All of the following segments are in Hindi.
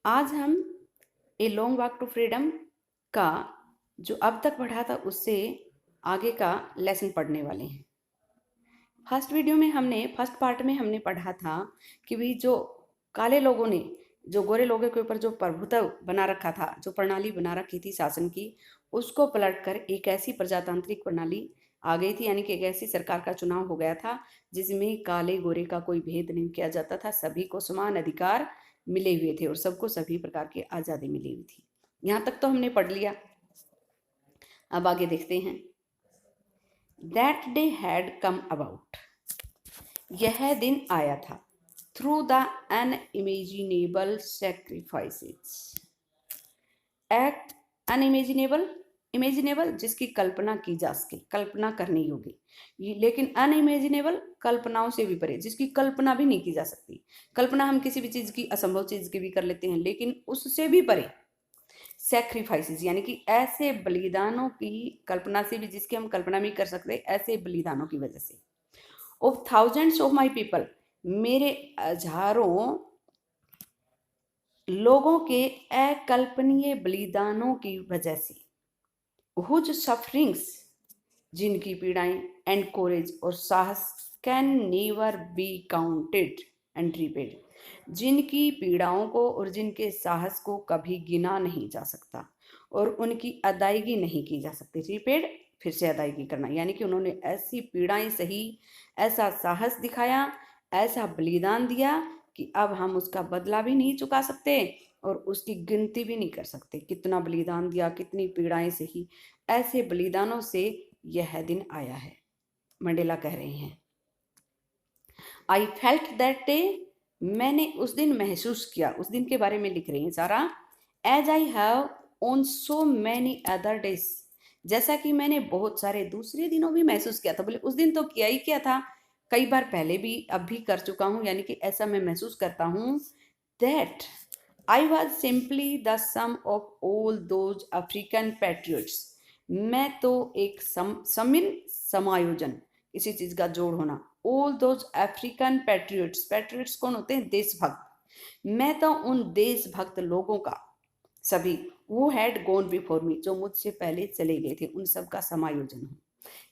आज हम a long walk to freedom का जो अब तक पढ़ा था उससे आगे का लेसन पढ़ने वाले हैं। फर्स्ट पार्ट में हमने पढ़ा था कि भी जो काले लोगों ने जो गोरे लोगों के ऊपर जो प्रभुत्व बना रखा था, जो प्रणाली बना रखी थी शासन की, उसको पलटकर एक ऐसी प्रजातांत्रिक प्रणाली आ गई थी, यानी कि एक ऐसी सरकार का चुनाव हो गया था जिसमें काले गोरे का कोई भेद नहीं किया जाता था। सभी को समान अधिकार मिले हुए थे और सबको सभी प्रकार की आज़ादी मिली हुई थी। यहाँ तक तो हमने पढ़ लिया। अब आगे देखते हैं। That day had come about, यह दिन आया था, through the unimaginable sacrifices. Act unimaginable, imaginable जिसकी कल्पना की जा सके, कल्पना करने योग्य, लेकिन अनइमेजिनेबल कल्पनाओं से भी परे, जिसकी कल्पना भी नहीं की जा सकती। कल्पना हम किसी भी चीज की, असंभव चीज की भी कर लेते हैं, लेकिन उससे भी परे सैक्रिफाइसेस, यानी कि ऐसे बलिदानों की कल्पना से भी, जिसकी हम कल्पना नहीं कर सकते, ऐसे बलिदानों की वजह से। Of thousands of my people, मेरे हजारों लोगों के अकल्पनीय बलिदानों की वजह से, हुज सफरिंग्स, जिनकी पीड़ाएं, एंड कोरेज और साहस, can never be counted and repaid, जिनकी पीड़ाओं को और जिनके साहस को कभी गिना नहीं जा सकता और उनकी अदायगी नहीं की जा सकती। रिपेड फिर से अदायगी करना, यानी कि उन्होंने ऐसी पीड़ाएं सही, ऐसा साहस दिखाया, ऐसा बलिदान दिया कि अब हम उसका बदला भी नहीं चुका सकते और उसकी गिनती भी नहीं कर सकते। कितना बलिदान दिया, कितनी पीड़ाएं सही, ऐसे बलिदानों से यह दिन आया है। मंडेला कह रहे हैं, आई फेल्ट दैट डे, मैंने उस दिन महसूस किया, उस दिन के बारे में लिख रही हैं सारा, as I have on so many other days, जैसा कि मैंने बहुत सारे दूसरे दिनों भी महसूस किया था। बोले उस दिन तो किया ही क्या था, कई बार पहले भी अब भी कर चुका हूँ, यानी कि ऐसा मैं महसूस करता हूँ। That I was simply the sum of all those African patriots, मैं तो एक समायोजन, किसी चीज का जोड़ होना। All those African patriots, patriots कौन होते हैं, देशभक्त, मैं तो उन देशभक्त लोगों का, सभी, वो हैड गोन बिफोर मी, जो मुझसे पहले चले गए थे, उन सब का समायोजन हूँ।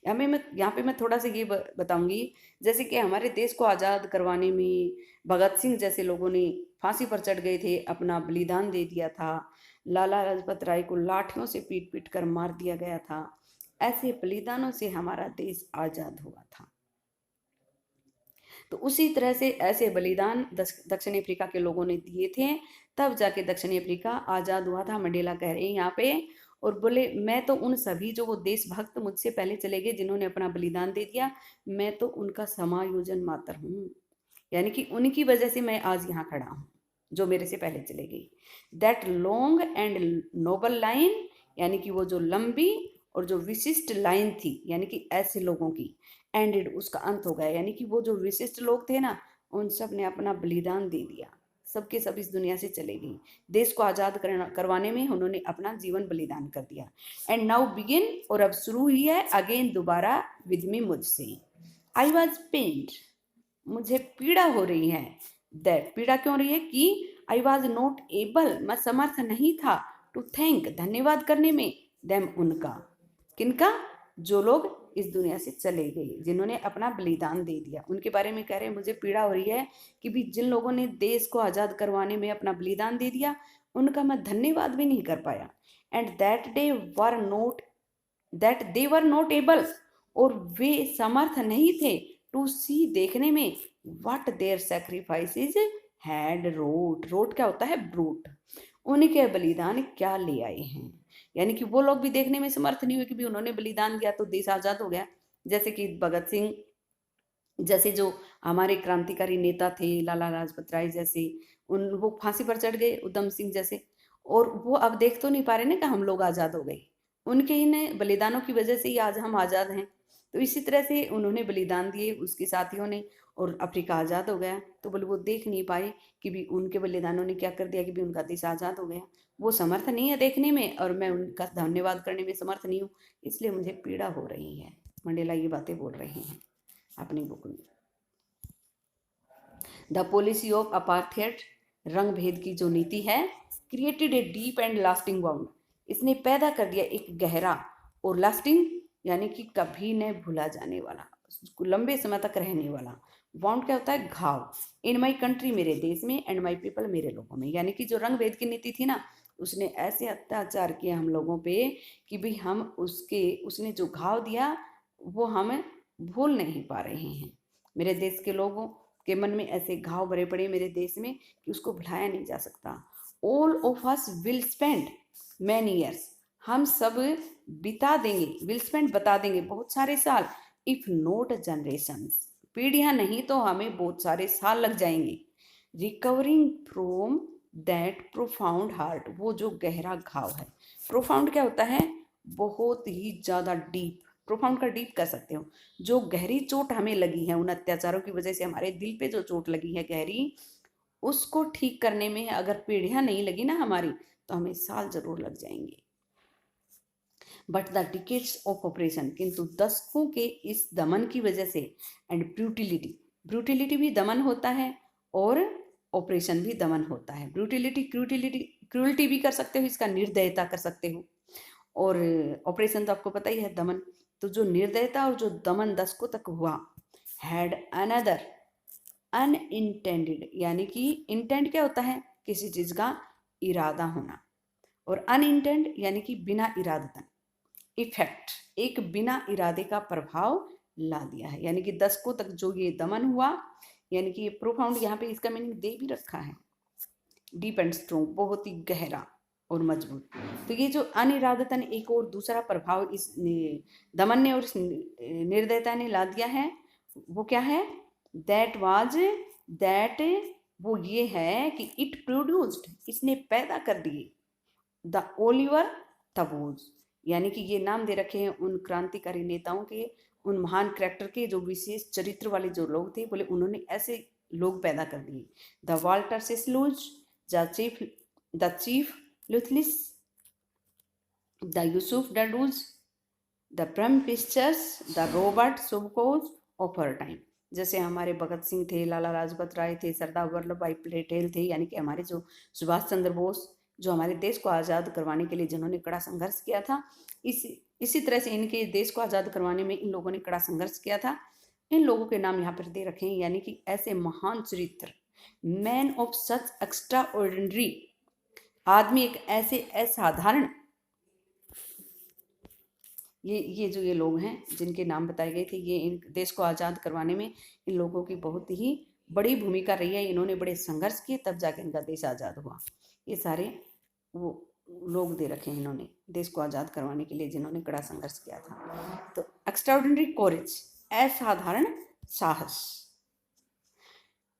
यहाँ पे मैं थोड़ा सा ये बताऊंगी, जैसे कि हमारे देश को आज़ाद करवाने में भगत सिंह जैसे लोगों ने फांसी पर चढ़ गए थे, अपना बलिदान दे दिया था। लाला लाजपत राय को लाठियों से पीट पीट कर मार दिया गया था। ऐसे बलिदानों से हमारा देश आज़ाद हुआ था। तो उसी तरह से ऐसे बलिदान दक्षिण अफ्रीका के लोगों ने दिए थे, तब जाके दक्षिण अफ्रीका आज़ाद हुआ था। मंडेला कह रहे हैं यहाँ पे, और बोले मैं तो उन सभी जो वो देशभक्त मुझसे पहले चले गए, जिन्होंने अपना बलिदान दे दिया, मैं तो उनका समायोजन मात्र हूँ, यानी कि उनकी वजह से मैं आज यहाँ खड़ा हूँ, जो मेरे से पहले चले गई। That long and noble line, यानी कि वो जो लंबी और जो विशिष्ट लाइन थी, यानी कि ऐसे लोगों की, एंडेड, उसका अंत हो गया, यानी कि वो जो विशिष्ट लोग थे ना, उन सब ने अपना बलिदान दे दिया, सबके सब इस दुनिया से चले गई। देश को आज़ाद करवाने में उन्होंने अपना जीवन बलिदान कर दिया। एंड नाउ बिगिन, और अब शुरू हुई है, अगेन दोबारा, विद मी, मुझसे। आई वॉज पेन्ड, मुझे पीड़ा हो रही है। दैट, पीड़ा क्यों रही है कि आई वॉज नॉट एबल, मैं समर्थ नहीं था, टू थैंक, धन्यवाद करने में, देम, उनका, किनका, जो लोग इस दुनिया से चले गए, जिन्होंने अपना बलिदान दे दिया, उनके बारे में कह रहे हैं मुझे पीड़ा हो रही है कि भी जिन लोगों ने देश को आज़ाद करवाने में अपना बलिदान दे दिया, उनका मैं धन्यवाद भी नहीं कर पाया। And that they were not able, और वे समर्थ नहीं थे, टू सी, देखने में, what their sacrifices had wrought, wrought क्या होता है, ब्रूट, उनके बलिदान क्या ले आए हैं। यानी कि वो लोग भी देखने में समर्थ नहीं हुए कि भी उन्होंने बलिदान दिया तो देश आज़ाद हो गया। जैसे कि भगत सिंह जैसे जो हमारे क्रांतिकारी नेता थे, लाला लाजपत राय जैसे, उन वो फांसी पर चढ़ गए, उधम सिंह जैसे, और वो अब देख तो नहीं पा रहे ना कि हम लोग आज़ाद हो गए, उनके इन बलिदानों की वजह से ही आज हम आज़ाद हैं। तो इसी तरह से उन्होंने बलिदान दिए, उसके साथियों ने, और अफ्रीका आज़ाद हो गया। तो बोले वो देख नहीं पाए कि भी उनके बलिदानों ने क्या कर दिया कि भी उनका देश आज़ाद हो गया। वो समर्थ नहीं है देखने में, और मैं उनका धन्यवाद करने में समर्थ नहीं हूँ, इसलिए मुझे पीड़ा हो रही है। मंडेला ये बातें बोल रहे हैं अपनी बुक में। द पॉलिसी ऑफ अपार्थेड रंग भेद की जो नीति है, created a deep and lasting bound, इसने पैदा कर दिया एक गहरा और लास्टिंग यानी कि कभी न भूला जाने वाला, लंबे समय तक रहने वाला। बाउंड क्या होता है? घाव। इन माई कंट्री, मेरे देश में, एंड माई पीपल, मेरे लोगों में। यानी कि जो रंग भेद की नीति थी ना, उसने ऐसे अत्याचार किए हम लोगों पे कि भाई हम उसने जो घाव दिया वो हम भूल नहीं पा रहे हैं। मेरे देश के लोगों के मन में ऐसे घाव भरे पड़े मेरे देश में कि उसको भुलाया नहीं जा सकता। All of us will spend many years, हम सब बिता देंगे, विल स्पेंड बता देंगे, बहुत सारे साल, इफ नोट जनरेशंस, पीढ़ियां नहीं तो हमें बहुत सारे साल लग जाएंगे। Recovering from that profound heart, वो जो गहरा घाव है। प्रोफाउंड क्या होता है? बहुत ही ज़्यादा डीप, प्रोफाउंड का डीप कह सकते हो। जो गहरी चोट हमें लगी है उन अत्याचारों की वजह से, हमारे दिल पे जो चोट लगी है गहरी, उसको ठीक करने में अगर पीढ़ियां नहीं लगी ना हमारी, तो हमें साल जरूर लग जाएंगे। But the decades of operation, किंतु दशकों के इस दमन की वजह से, एंड ब्रूटिलिटी, ब्रूटिलिटी भी दमन होता है और ऑपरेशन भी दमन होता है। ब्रूटिलिटी, क्रूलिटी भी कर सकते हो, इसका निर्दयता कर सकते हो, और ऑपरेशन तो आपको पता ही है, दमन। तो जो निर्दयता और जो दमन दशकों तक हुआ, हैड अनदर अनइंटेंडेड, यानी कि इंटेंड क्या होता है? किसी चीज का इरादा होना, और अनइंटेंड यानी कि बिना इरादतन, इफेक्ट, एक बिना इरादे का प्रभाव ला दिया है। यानी कि दशकों तक जो ये दमन हुआ, यानी कि ये प्रोफाउंड, यहाँ पे इसका मीनिंग दे भी रखा है, डीप एंड स्ट्रोंग, बहुत ही गहरा और मजबूत। तो ये जो अनिरादतन एक और दूसरा प्रभाव इस दमन ने और इस निर्दयता ने ला दिया है, वो क्या है? दैट वाज दैट, वो ये है कि इट प्रोड्यूस्ड, इसने पैदा कर दिए, द ओलिवर तबूज, यानी कि ये नाम दे रखे हैं उन क्रांतिकारी नेताओं के, उन महान कैरेक्टर के, जो विशेष चरित्र वाले जो लोग थे, बोले उन्होंने ऐसे लोग पैदा कर दिए। The Walter Sisulus, the chief Luthulis, the Yusuf Dadoos, the Bram Fischers, the Robert Sobukwes of our time. जैसे हमारे भगत सिंह थे, लाला लाजपत राय थे, सरदार वल्लभ भाई पटेल थे, यानी कि हमारे जो सुभाष चंद्र बोस, जो हमारे देश को आज़ाद करवाने के लिए जिन्होंने कड़ा संघर्ष किया था, इसी तरह से इनके देश को आज़ाद करवाने में इन लोगों ने कड़ा संघर्ष किया था। इन लोगों के नाम यहाँ पर दे रखे हैं, यानी कि ऐसे महान चरित्र, man of such extra ordinary, आदमी एक ऐसे असाधारण, ये जो ये लोग हैं जिनके नाम बताए गए थे, ये इन देश को आज़ाद करवाने में इन लोगों की बहुत ही बड़ी भूमिका रही है। इन्होंने बड़े संघर्ष किए, तब जाके इनका देश आज़ाद हुआ। ये सारे वो लोग दे रखे हैं इन्होंने देश को आज़ाद करवाने के लिए, जिन्होंने कड़ा संघर्ष किया था। तो एक्स्ट्राऑर्डिनरी कोरेज, असाधारण साहस,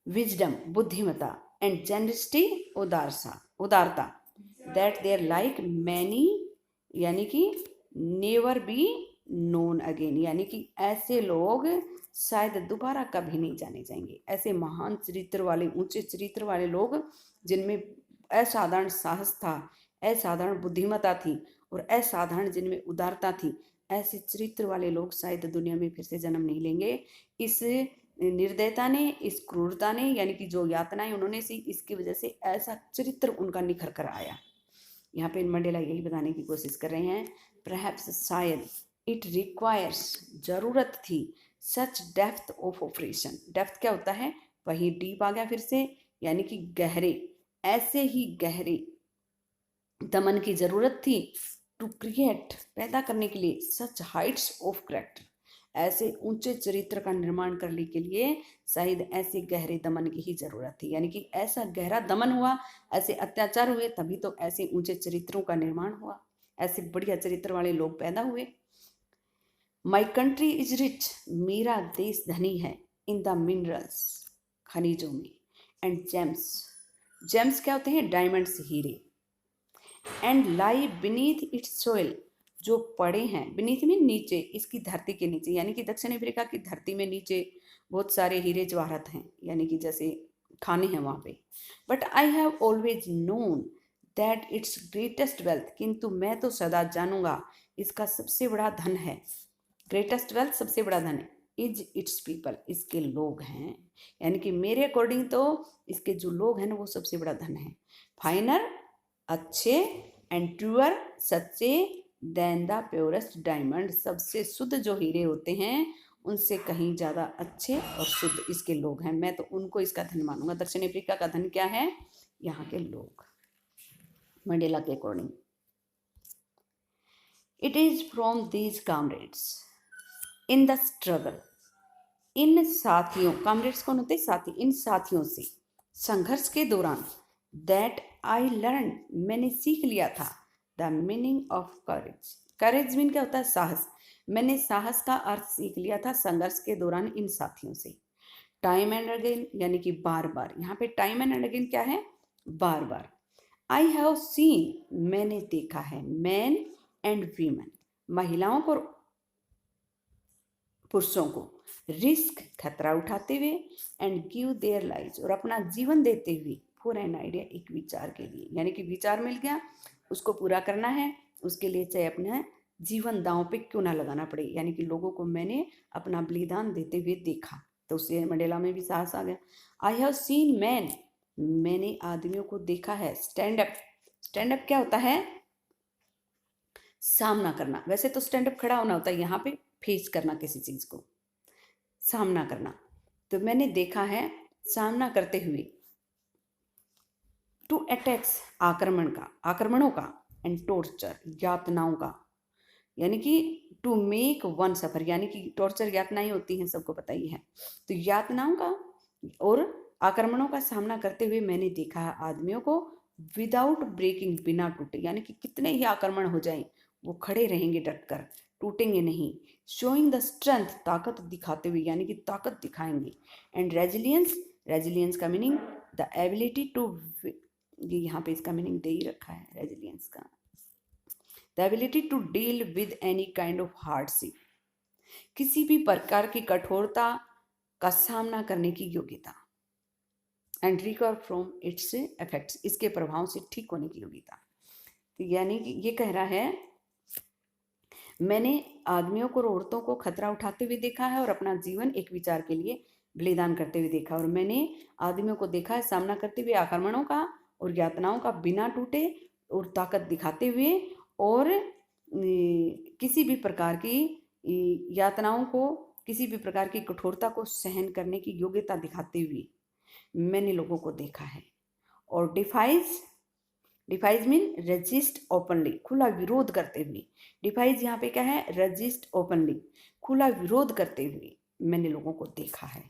विजडम, बुद्धिमता, एंड जेनरसिटी, उदारता, दैट देयर लाइक मैनी, यानी कि नेवर बी नोन अगेन, यानी कि ऐसे लोग शायद दोबारा कभी नहीं जाने जाएंगे। ऐसे महान चरित्र वाले, ऊंचे चरित्र वाले लोग, जिनमें असाधारण साहस था, असाधारण बुद्धिमता थी, और असाधारण जिनमें उदारता थी, ऐसे चरित्र वाले लोग शायद दुनिया में फिर से जन्म नहीं लेंगे। इस निर्दयता ने, इस क्रूरता ने, यानी कि जो यातनाएं उन्होंने सी, इसकी वजह से ऐसा चरित्र उनका निखर कर आया। यहाँ पे मंडेला यही बताने की कोशिश कर रहे हैं, परहैप्स, शायद, इट रिक्वायर्स, जरूरत थी, सच डेप्थ ऑफ ऑपरेशन। डेप्थ क्या होता है? वही डीप आ गया फिर से, यानी कि गहरे, ऐसे ही गहरे दमन की जरूरत थी, टू क्रिएट, पैदा करने के लिए, सच हाइट्स ऑफ करेक्टर, ऐसे ऊंचे चरित्र का निर्माण करने के लिए शायद ऐसे गहरे दमन की ही जरूरत थी। यानी कि ऐसा गहरा दमन हुआ, ऐसे अत्याचार हुए, तभी तो ऐसे ऊंचे चरित्रों का निर्माण हुआ, ऐसे बढ़िया चरित्र वाले लोग पैदा हुए। माई कंट्री इज रिच, मेरा देश धनी है, इन द मिनरल्स, खनिजों में, एंड जेम्स, जेम्स क्या होते हैं? डायमंड्स, हीरे, and lie beneath it's soil, जो पड़े हैं, बीनीथ में नीचे, इसकी धरती के नीचे, यानी कि दक्षिण अफ्रीका की धरती में नीचे बहुत सारे हीरे जवाहरात हैं, यानी कि जैसे खाने हैं वहाँ पे। But I have always known that it's greatest wealth, किंतु मैं तो सदा जानूंगा इसका सबसे बड़ा धन है, ग्रेटेस्ट वेल्थ, सबसे बड़ा धन है, इज इट्स पीपल, इसके लोग हैं। यानी कि मेरे अकॉर्डिंग तो इसके जो लोग हैं ना वो सबसे बड़ा धन है। फाइनर अच्छे, एंड ट्रूअर सच्चे, देन द प्योरेस्ट डायमंड, सबसे शुद्ध जो हीरे होते हैं उनसे कहीं ज़्यादा अच्छे और शुद्ध इसके लोग हैं। मैं तो उनको इसका धन मानूंगा। दक्षिण अफ्रीका का धन क्या है? यहाँ के लोग, मंडेला के according. It is from these comrades in the struggle, इन साथियों, कॉमरेड्स कौन होते हैं? साथी। इन साथियों से संघर्ष के दौरान, दैट आई लर्न, मैंने सीख लिया था, the meaning of courage. Courage mean क्या होता है? साहस। मैंने साहस का अर्थ सीख लिया था संघर्ष के दौरान इन साथियों से। टाइम एंड अगेन, यानी कि बार बार। यहाँ पे टाइम एंड अगेन क्या है? बार बार। आई हैव सीन, मैंने देखा है, मैन एंड वीमेन, महिलाओं को पुरुषों को, रिस्क खतरा उठाते हुए, एंड गिव देयर लाइव्स, और अपना जीवन देते हुए, फॉर एन आइडिया, एक विचार के लिए। यानी कि विचार मिल गया, उसको पूरा करना है, उसके लिए चाहे अपना जीवन दांव पे क्यों ना लगाना पड़े। यानी कि लोगों को मैंने अपना बलिदान देते हुए देखा, तो उससे मंडेला में भी साहस आ गया। आई हैव सीन मैन, मैंने आदमियों को देखा है। स्टैंड अप, स्टैंड अप क्या होता है? सामना करना। वैसे तो स्टैंड अप खड़ा होना होता है, यहाँ पे फेस करना किसी चीज को, सामना करना। तो मैंने देखा है सामना करते हुए, टू अटैक्स, आक्रमण का, आक्रमणों का, एंड टॉर्चर, यातनाओं का। यानी कि टू मेक वन सफर, यानी कि टॉर्चर यातनाएं होती हैं, सबको पता ही है। तो यातनाओं का और आक्रमणों का सामना करते हुए मैंने देखा है आदमियों को, विदाउट ब्रेकिंग, बिना टूटे। यानी कि कितने ही आक्रमण हो जाएं वो खड़े रहेंगे डटकर, टूटेंगे नहीं। शोइंग द स्ट्रेंथ, ताकत दिखाते हुए, यानी कि ताकत दिखाएंगे। एंड रेजिलियंस, रेजिलियंस का मीनिंग द एबिलिटी टू, ये यहाँ पे इसका मीनिंग दे ही रखा है रेजिलियंस का, the ability to deal with any kind of hardship, किसी भी प्रकार की कठोरता का सामना करने की योग्यता। And recover from its effects, इसके प्रभाव से ठीक होने की योग्यता। तो यानी कि ये कह रहा है, मैंने आदमियों को और औरतों को खतरा उठाते हुए देखा है और अपना जीवन एक विचार के लिए बलिदान करते हुए देखा। और मैंने आदमियों को देखा है सामना करते हुए आक्रमणों का और यातनाओं का, बिना टूटे और ताकत दिखाते हुए, और किसी भी प्रकार की यातनाओं को, किसी भी प्रकार की कठोरता को सहन करने की योग्यता दिखाते हुए मैंने लोगों को देखा है। और defies, defies mean resist openly, खुला विरोध करते हुए। डिफाइज यहाँ पे क्या है? रेजिस्ट ओपनली, खुला विरोध करते हुए मैंने लोगों को देखा है।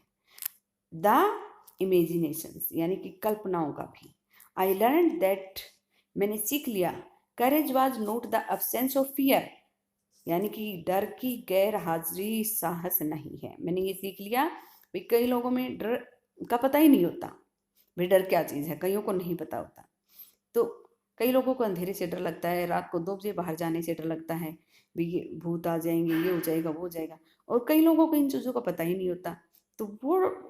द इमेजिनेशंस, यानी कि कल्पनाओं का भी। आई लर्न दैट, मैंने सीख लिया, courage was not the absence of fear, यानी कि डर की गैर हाजिरी साहस नहीं है। मैंने ये सीख लिया भाई, कई लोगों में डर का पता ही नहीं होता भाई डर क्या चीज़ है, कईयों को नहीं पता होता। तो कई लोगों को अंधेरे से डर लगता है, रात को 2 बजे बाहर जाने से डर लगता है, भी ये भूत आ जाएंगे, ये हो जाएगा, वो हो जाएगा। और कई लोगों को इन चीज़ों का पता ही नहीं होता, तो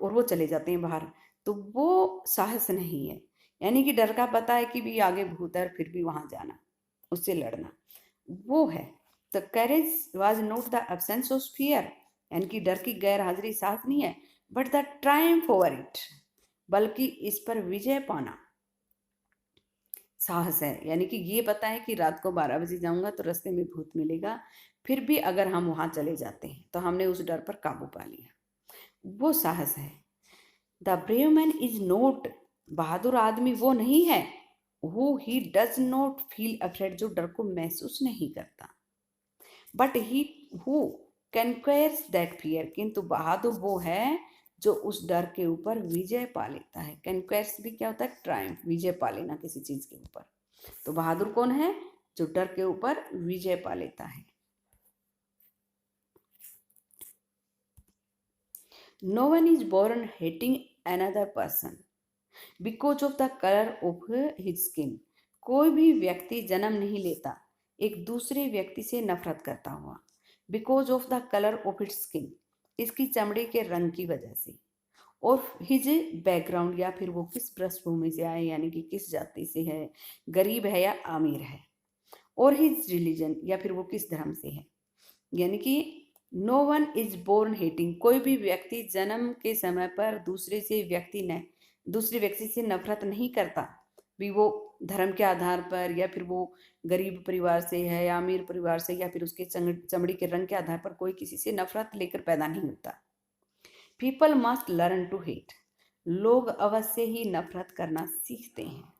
वो चले जाते हैं बाहर, तो वो साहस नहीं है। यानी कि डर का पता है कि भी आगे भूत है, फिर भी वहां जाना, उससे लड़ना, वो है। The courage was not the absence of fear, यानी कि डर की गैर हाजिरी साहस नहीं है, but the Triumph over it, बल्कि इस पर विजय पाना साहस है। यानी कि ये पता है कि रात को 12 बजे जाऊंगा तो रास्ते में भूत मिलेगा, फिर भी अगर हम वहां चले जाते हैं तो हमने उस डर पर काबू पा लिया, वो साहस है। The brave man is not, बहादुर आदमी वो नहीं है, who he does not feel afraid, जो डर को महसूस नहीं करता, but he who conquers that fear, किंतु बहादुर वो है जो उस डर के ऊपर विजय पा लेता है। कैनक्वेयर्स भी क्या होता है? ट्रायम्फ, विजय पा लेना किसी चीज के ऊपर। तो बहादुर कौन है? जो डर के ऊपर विजय पा लेता है। No one is born hating another person because of the colour of his skin, कोई भी व्यक्ति जन्म नहीं लेता एक दूसरे व्यक्ति से नफरत करता हुआ, because of the colour of its skin, इसकी चमड़ी के रंग की वजह से, और हिज बैकग्राउंड, या फिर वो किस पृष्ठभूमि से आए, यानी कि किस जाति से है, गरीब है या अमीर है, और हिज रिलीजन, या फिर वो किस धर्म से है। यानी कि no one is born hating, कोई भी व्यक्ति जन्म के समय पर दूसरे व्यक्ति से नफरत नहीं करता, भी वो धर्म के आधार पर या फिर वो गरीब परिवार से है या अमीर परिवार से या फिर उसके चमड़ी के रंग के आधार पर कोई किसी से नफरत लेकर पैदा नहीं होता। People must learn to hate, लोग अवश्य ही नफरत करना सीखते हैं।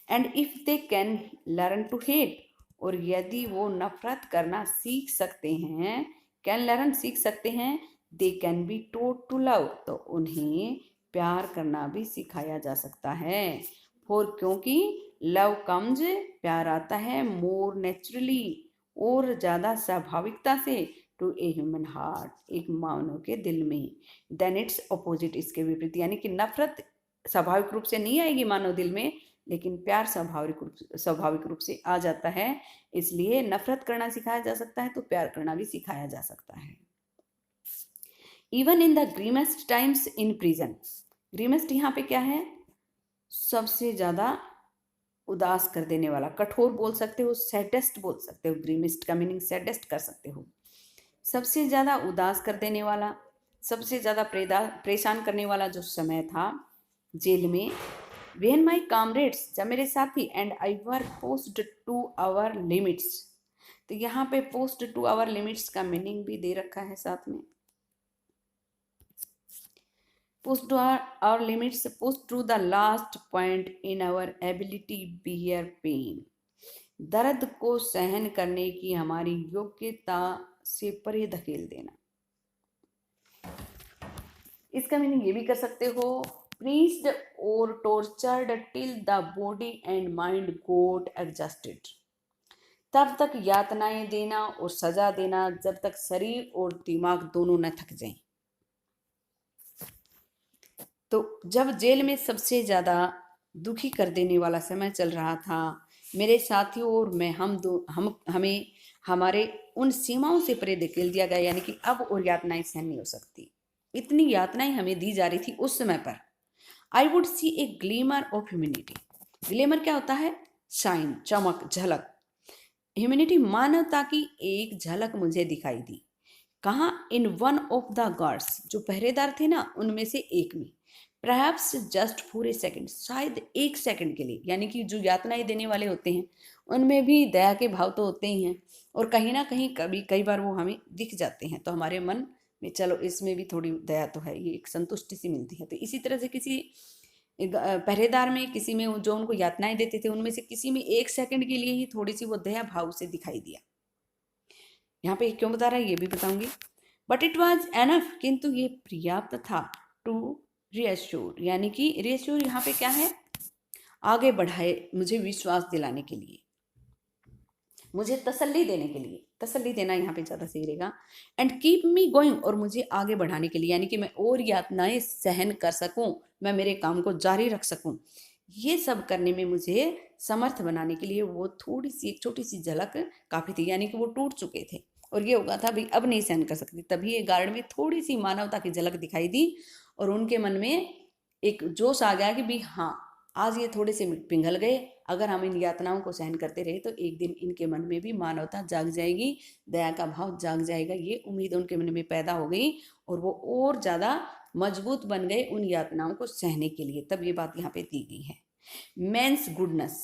And if they can learn to hate, और यदि वो नफरत करना सीख सकते हैं, कैन लर्न सीख सकते हैं, they can be taught to love, तो उन्हें प्यार करना भी सिखाया जा सकता है। फॉर, क्योंकि लव कम्स, प्यार आता है, मोर नेचुरली, और ज़्यादा स्वाभाविकता से, टू ए ह्यूमन हार्ट, एक मानव के दिल में, देन इट्स अपोजिट, इसके विपरीत, यानी कि नफरत स्वाभाविक रूप से नहीं आएगी मानव दिल में, लेकिन प्यार स्वाभाविक रूप से आ जाता है। इसलिए नफरत करना सिखाया जा सकता है तो प्यार करना भी सिखाया जा सकता है। Even in the grimmest times in prison, grimmest यहाँ पे क्या है, सबसे ज्यादा उदास कर देने वाला, कठोर बोल सकते हो, सैडेस्ट बोल सकते हो, ग्रीमेस्ट का मीनिंग सैडेस्ट कर सकते हो। सबसे ज्यादा उदास कर देने वाला, सबसे ज्यादा परेशान करने वाला जो समय था जेल में, वेन माई कामरेड्स, जब मेरे साथी, and I were pushed to our limits, तो यहाँ पे पोस्ट टू आवर लिमिट्स का मीनिंग भी दे रखा है साथ में। Pushed to our limits, pushed to the last point in our ability bear pain, दर्द को सहन करने की हमारी योग्यता से परे धकेल देना। इसका मीनिंग ये भी कर सकते हो, प्रीस्ड और tortured till the body and mind got exhausted, तब तक यातनाएं देना और सजा देना जब तक शरीर और दिमाग दोनों न थक जाएं। तो जब जेल में सबसे ज्यादा दुखी कर देने वाला समय चल रहा था, मेरे साथियों और मैं, हमें हमारे उन सीमाओं से परे धकेल दिया गया, यानी कि अब और यातनाएं सहन नहीं हो सकती, इतनी यातनाएं हमें दी जा रही थी उस समय पर। I would see a glimmer of humanity, glimmer क्या होता है, शाइन, चमक, झलक, ह्यूमिनिटी मानवता की एक झलक मुझे दिखाई दी। कहाँ, in one of the guards, जो पहरेदार थे ना उनमें से एक में, perhaps just for a second, शायद एक सेकंड के लिए, यानी कि जो यातनाएं देने वाले होते हैं उनमें भी दया के भाव तो होते ही हैं, और कहीं ना कहीं कई बार वो हमें दिख जाते हैं, तो हमारे मन में चलो इसमें भी थोड़ी दया तो है, ये एक संतुष्टि सी मिलती है। तो इसी तरह से किसी पहरेदार में, किसी में जो उनको यातनाएं देते थे उनमें से किसी में एक सेकंड के लिए ही थोड़ी सी वो दया भाव से दिखाई दिया। यहाँ पे क्यों बता रहा है ये भी बताऊंगी। बट इट वॉज एनफ, किंतु ये पर्याप्त था, टू रियश्योर, यानी कि रियश्योर यहाँ पे क्या है, आगे बढ़ाए, मुझे विश्वास दिलाने के लिए, मुझे तसल्ली देने के लिए, तसल्ली देना यहाँ पे ज़्यादा सही रहेगा। एंड कीप मी गोइंग, और मुझे आगे बढ़ाने के लिए, यानी कि मैं और यातनाएं सहन कर सकूं, मैं मेरे काम को जारी रख सकूं, ये सब करने में मुझे समर्थ बनाने के लिए वो थोड़ी सी, एक छोटी सी झलक काफ़ी थी, यानी कि वो टूट चुके थे और ये होगा था भाई अब नहीं सहन कर सकती, तभी ये गार्ड में थोड़ी सी मानवता की झलक दिखाई दी और उनके मन में एक जोश आ गया कि भी हाँ, आज ये थोड़े से पिघल गए, अगर हम इन यातनाओं को सहन करते रहे तो एक दिन इनके मन में भी मानवता जाग जाएगी, दया का भाव जाग जाएगा, ये उम्मीद उनके मन में पैदा हो गई और वो और ज़्यादा मजबूत बन गए उन यातनाओं को सहने के लिए। तब ये बात यहाँ पे दी गई है। मेंस गुडनेस,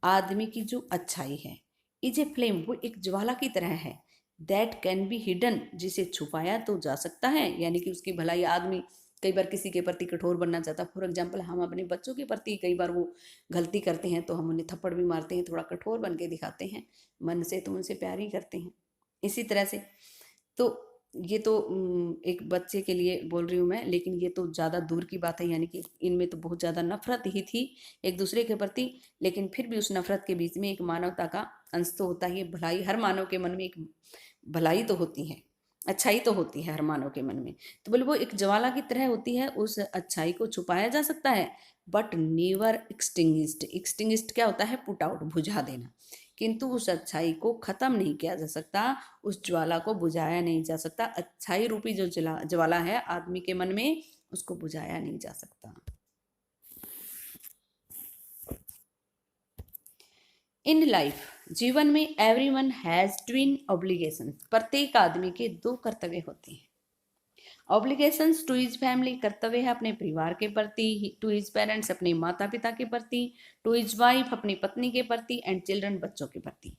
आदमी की जो अच्छाई है, इज ए फ्लेम, वो एक ज्वाला की तरह है, दैट कैन बी हिडन, जिसे छुपाया तो जा सकता है, यानी कि उसकी भलाई, आदमी कई बार किसी के प्रति कठोर बनना चाहता है, फॉर एग्जाम्पल हम अपने बच्चों के प्रति कई बार वो गलती करते हैं तो हम उन्हें थप्पड़ भी मारते हैं, थोड़ा कठोर बन के दिखाते हैं, मन से तो उनसे प्यार ही करते हैं। इसी तरह से तो ये तो एक बच्चे के लिए बोल रही हूँ मैं, लेकिन ये तो ज़्यादा दूर की बात है, यानी कि इनमें तो बहुत ज़्यादा नफरत ही थी एक दूसरे के प्रति, लेकिन फिर भी उस नफरत के बीच में एक मानवता का अंश तो होता ही है, भलाई, हर मानव के मन में एक भलाई तो होती है, अच्छाई तो होती है हर मानव के मन में, तो बोले वो एक ज्वाला की तरह होती है, उस अच्छाई को छुपाया जा सकता है बट नेवर एक्सटिंग्विश्ड, एक्सटिंग्विश्ड क्या होता है, पुट आउट, बुझा देना, किंतु उस अच्छाई को खत्म नहीं किया जा सकता, उस ज्वाला को बुझाया नहीं जा सकता, अच्छाई रूपी जो ज्वाला है आदमी के मन में, उसको बुझाया नहीं जा सकता। इन लाइफ, जीवन में, एवरीवन हैज ट्विन ऑब्लिगेशन, प्रत्येक आदमी के दो कर्तव्य होते हैं। ऑब्लिगेशंस टू हिज फैमिली, कर्तव्य है अपने परिवार के प्रति, टू हिज पेरेंट्स, अपने माता पिता के प्रति, टू हिज वाइफ, अपनी पत्नी के प्रति, एंड चिल्ड्रन, बच्चों के प्रति।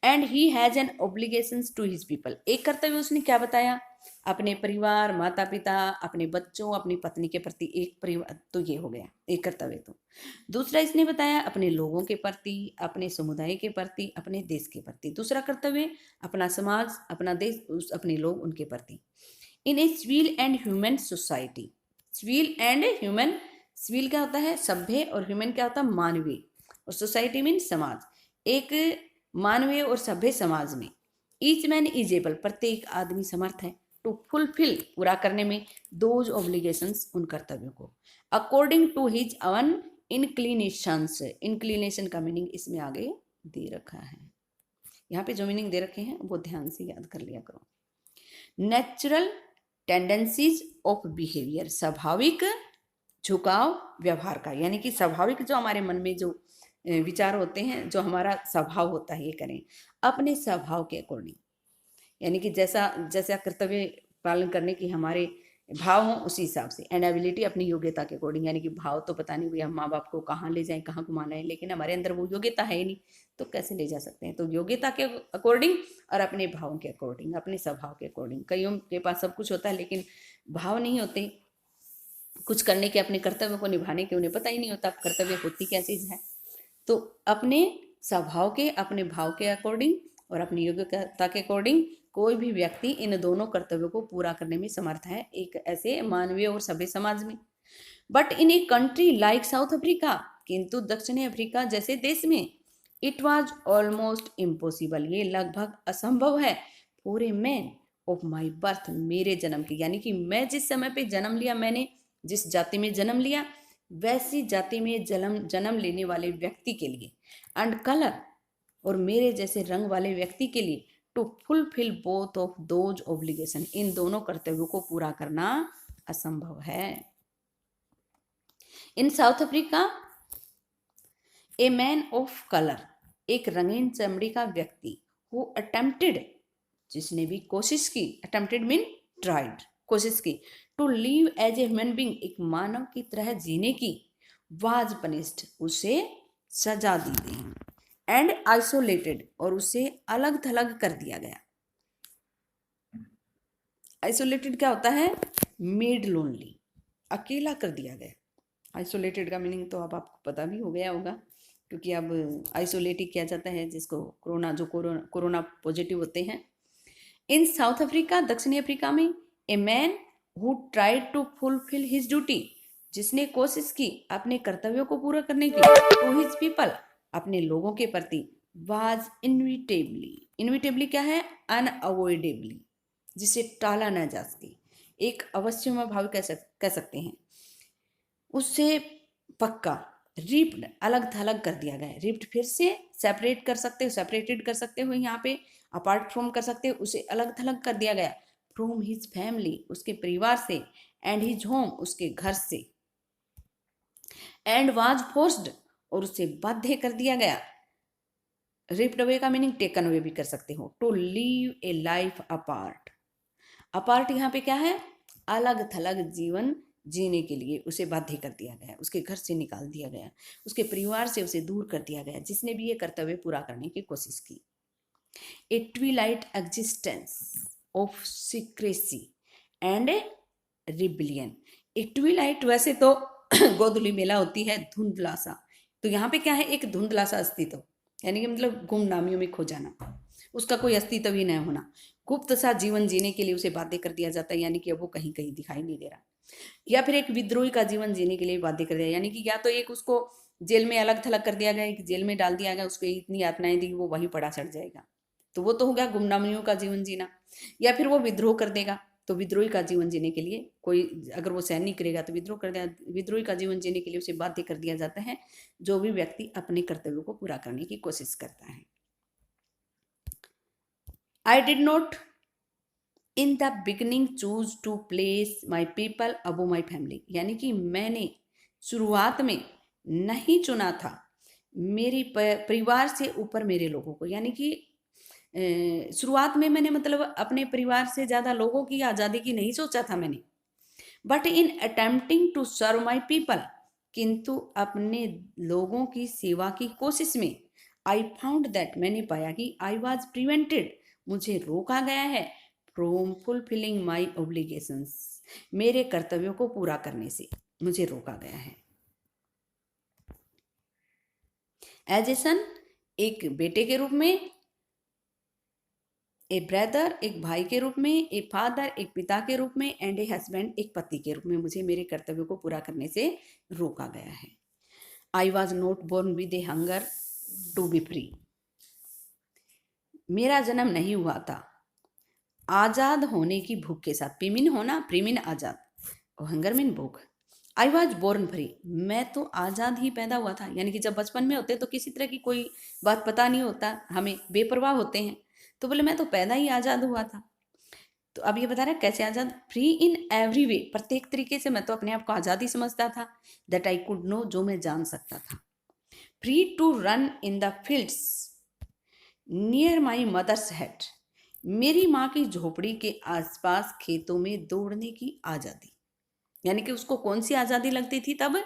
And he has an obligations to his people, एक कर्तव्य उसने क्या बताया, अपने परिवार, माता पिता, अपने बच्चों, अपनी पत्नी के प्रति, एक परिवार, तो ये हो गया एक कर्तव्य। तो दूसरा इसने बताया अपने लोगों के प्रति, अपने समुदाय के प्रति, अपने देश के प्रति। दूसरा कर्तव्य अपना समाज, अपना देश, अपने लोग, उनके प्रति। In a civil and human society, civil and human, civil क्या होता है सभ्य, और ह्यूमन क्या होता है मानवीय, और सोसाइटी मीन समाज। एक मानवीय और सभ्य समाज में ईच मैन इज एबल, प्रत्येक आदमी समर्थ है, टू फुलफिल, पूरा करने में, दोज ऑब्लिगेशंस, उन कर्तव्यों को, according to his own inclinations. Inclination का मीनिंग इसमें आगे दे रखा है, यहाँ पे जो मीनिंग दे रखे हैं वो ध्यान से याद कर लिया करो। नेचुरल टेंडेंसीज ऑफ बिहेवियर, स्वाभाविक झुकाव व्यवहार का, यानी कि स्वाभाविक जो हमारे मन में जो विचार होते हैं, जो हमारा स्वभाव होता है, ये करें अपने स्वभाव के अकॉर्डिंग, यानी कि जैसा जैसा कर्तव्य पालन करने की हमारे भाव हों उसी हिसाब से। एंड एबिलिटी, अपनी योग्यता के अकॉर्डिंग, यानी कि भाव तो पता नहीं भैया हम माँ बाप को कहाँ ले जाएं, कहाँ घुमाना है, लेकिन हमारे अंदर वो योग्यता है ही नहीं, तो कैसे ले जा सकते हैं। तो योग्यता के अकॉर्डिंग और अपने भावों के अकॉर्डिंग, अपने स्वभाव के अकॉर्डिंग। कईयों के पास सब कुछ होता है लेकिन भाव नहीं होते कुछ करने के, अपने कर्तव्य को निभाने के, उन्हें पता ही नहीं होता कर्तव्य होती क्या चीज़ है। तो अपने स्वभाव के, अपने भाव के अकॉर्डिंग और अपनी योग्यता के अकॉर्डिंग कोई भी व्यक्ति इन दोनों कर्तव्यों को पूरा करने में समर्थ है, एक ऐसे मानवीय और सभ्य समाज में। But in a country like south Africa, किंतु दक्षिणी अफ्रीका जैसे देश में, इट वॉज ऑलमोस्ट इम्पॉसिबल, ये लगभग असंभव है, for a man of my birth, मेरे जन्म की, यानी कि मैं जिस समय पे जन्म लिया, मैंने जिस जाति में जन्म लिया, वैसी जाति में जन्म लेने वाले व्यक्ति के लिए, एंड कलर, और मेरे जैसे रंग वाले व्यक्ति के लिए, to fulfil both of those obligation, इन दोनों कर्तव्यों को पूरा करना असंभव है। In South Africa a man of colour, एक रंगीन चमड़ी का व्यक्ति, हु अटेम्प्टेड, जिसने भी कोशिश की, अटेम्प्टेड मीन ट्राइड, कोशिश की, to live as a human being, एक मानव की तरह जीने की, वाज पनिश्ड, उसे सजा दी गई, एंड आइसोलेटेड, और उसे अलग थलग कर दिया गया। आइसोलेटेड क्या होता है, मेड लोनली, अकेला कर दिया गया। आइसोलेटेड का मीनिंग तो अब आपको पता भी हो गया होगा, क्योंकि अब आइसोलेट ही किया जाता है जिसको कोरोना पॉजिटिव होते हैं। इन साउथ अफ्रीका, दक्षिणी अफ्रीका में, a man who tried to fulfil his duty, जिसने कोशिश की अपने कर्तव्यों को पूरा करने की, टू हिज पीपल, अपने लोगों के प्रति, वाज इनविटेबली, इनविटेबली क्या है, अनअवॉइडेबली, जिसे टाला न जा सके, एक अवश्यमय भाव कह सकते हैं, उससे पक्का, रिप्ड, अलग थलग कर दिया गया। रिप्ड फिर से सेपरेट कर सकते हो, सेपरेटेड कर सकते हो, यहाँ पे अपार्ट फ्रॉम कर सकते हो, उसे अलग थलग कर दिया गया, फ्रॉम हिज फैमिली, उसके परिवार से, एंड हिज होम, उसके घर से, एंड वाज फोर्स्ड, और उसे बाध्य कर दिया गया। रिप्ड अवे का मीनिंग टेकन अवे भी कर सकते हो, to live a life apart, apart यहाँ पे क्या है, अलग थलग जीवन जीने के लिए उसे बाध्य कर दिया गया, उसके घर से निकाल दिया गया, उसके परिवार से उसे दूर कर दिया गया, जिसने भी ये कर्तव्य पूरा करने की कोशिश की। A twilight existence of secrecy and rebellion, a twilight वैसे तो गोधूली मेला होती है, धुंधला सा, तो यहाँ पे क्या है, एक धुंधला सा अस्तित्व, यानी कि मतलब गुमनामियों में खो जाना, उसका कोई अस्तित्व ही न होना, गुप्त सा जीवन जीने के लिए उसे बाध्य कर दिया जाता है, यानी कि अब वो कहीं कहीं दिखाई नहीं दे रहा। या फिर एक विद्रोही का जीवन जीने के लिए बाध्य कर दिया, यानी कि या तो एक उसको जेल में अलग थलग कर दिया गया, एक जेल में डाल दिया गया, उसको इतनी यातनाएं दी वो वहीं पड़ा सड़ जाएगा, तो वो तो हो गया गुमनामियों का जीवन जीना। या फिर वो विद्रोह कर देगा, तो विद्रोही का जीवन जीने के लिए कोई, अगर वो सहन नहीं करेगा तो विद्रोह कर देगा, विद्रोही का जीवन जीने के लिए उसे बाध्य कर दिया जाता है, जो भी व्यक्ति अपने कर्तव्यों को पूरा करने की कोशिश करता है। I did not in the beginning choose to place my people above my family, यानी कि मैंने शुरुआत में नहीं चुना था मेरी परिवार से ऊपर मेरे लोगों को, यानी कि शुरुआत में मैंने मतलब अपने परिवार से ज़्यादा लोगों की आज़ादी की नहीं सोचा था मैंने, but in attempting to serve my people, किंतु अपने लोगों की सेवा की कोशिश में आई फाउंड दैट, मैंने पाया कि आई वॉज प्रिवेंटेड, मुझे रोका गया है फ्रॉम फुलफिलिंग माई ओब्लिगेशंस, मेरे कर्तव्यों को पूरा करने से मुझे रोका गया है। एज ए सन, एक बेटे के रूप में, ए ब्रदर एक भाई के रूप में, ए फादर एक पिता के रूप में, एंड ए हस्बैंड एक पति के रूप में मुझे मेरे कर्तव्यों को पूरा करने से रोका गया है। I was not born with a hunger to be free, मेरा जन्म नहीं हुआ था आज़ाद होने की भूख के साथ। पिमिन होना, प्रीमिन आज़ाद, और हंगर मीन भूख। आई वॉज बोर्न फ्री, मैं तो आज़ाद ही पैदा हुआ था, यानी कि जब बचपन में होते तो किसी तरह की कोई बात पता नहीं होता, हमें बेपरवाह होते हैं, तो बोले मैं तो पैदा ही आज़ाद हुआ था। तो अब ये बता रहा है कैसे आज़ाद, फ्री इन एवरी वे, प्रत्येक तरीके से मैं तो अपने आप को आज़ादी समझता था, दैट आई कुड नो, जो मैं जान सकता था। Free to run in the fields near my mother's head, मेरी माँ की झोपड़ी के आसपास खेतों में दौड़ने की आज़ादी, यानी कि उसको कौन सी आज़ादी लगती थी तब,